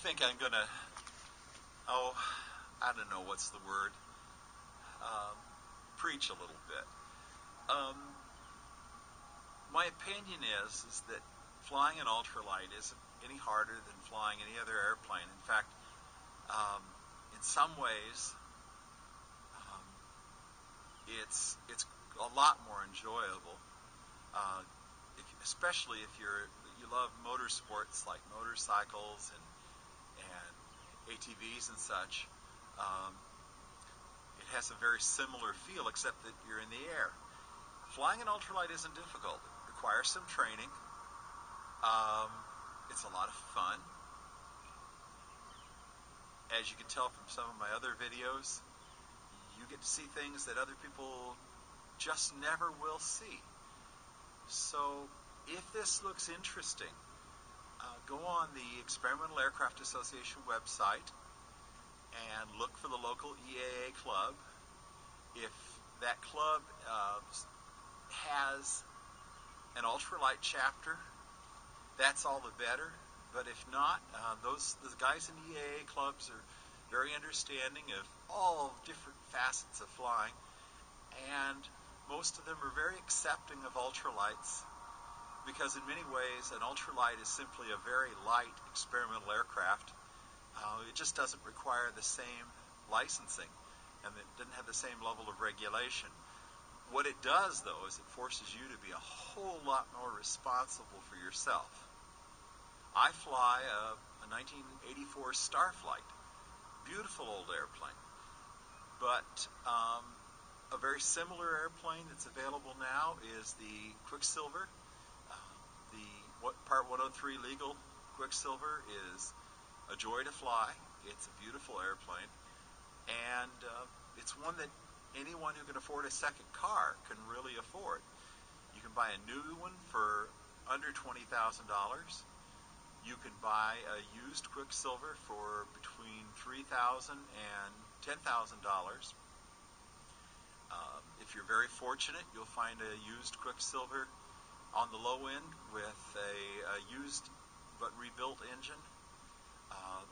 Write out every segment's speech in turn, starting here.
think I'm going to, I don't know what's the word, preach a little bit. My opinion is that flying an ultralight isn't any harder than flying any other airplane. In fact, in some ways, it's a lot more enjoyable, especially if you love motorsports like motorcycles and ATVs and such. It has a very similar feel, except that you're in the air. Flying an ultralight isn't difficult. It requires some training. It's a lot of fun. As you can tell from some of my other videos, you get to see things that other people just never will see. So if this looks interesting, go on the Experimental Aircraft Association website and look for the local EAA club. If that club has an ultralight chapter, that's all the better. But if not, the guys in EAA clubs are very understanding of all different facets of flying, and most of them are very accepting of ultralights, because in many ways an ultralight is simply a very light experimental aircraft. It just doesn't require the same licensing, and it doesn't have the same level of regulation. What it does, though, is it forces you to be a whole lot more responsible for yourself. I fly a 1984 Starflight, beautiful old airplane, but a very similar airplane that's available now is the Quicksilver. The Part 103 legal Quicksilver is a joy to fly. It's a beautiful airplane, and it's one that anyone who can afford a second car can really afford. You can buy a new one for under $20,000. You can buy a used Quicksilver for between $3,000 and $10,000. If you're very fortunate, you'll find a used Quicksilver on the low end with a used but rebuilt engine.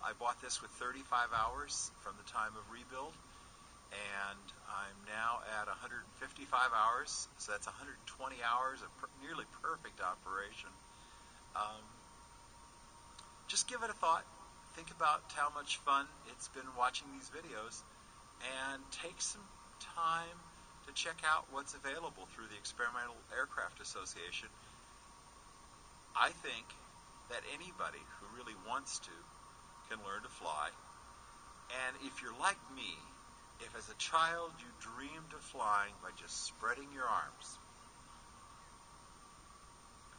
I bought this with 35 hours from the time of rebuild, and I'm now at 155 hours, so that's 120 hours of nearly perfect operation. Just give it a thought. Think about how much fun it's been watching these videos, and take some time to check out what's available through the Experimental Aircraft Association. I think that anybody who really wants to can learn to fly. And if you're like me, if as a child you dreamed of flying by just spreading your arms,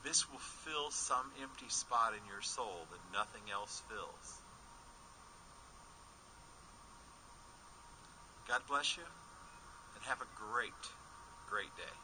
this will fill some empty spot in your soul that nothing else fills. God bless you, and have a great, great day.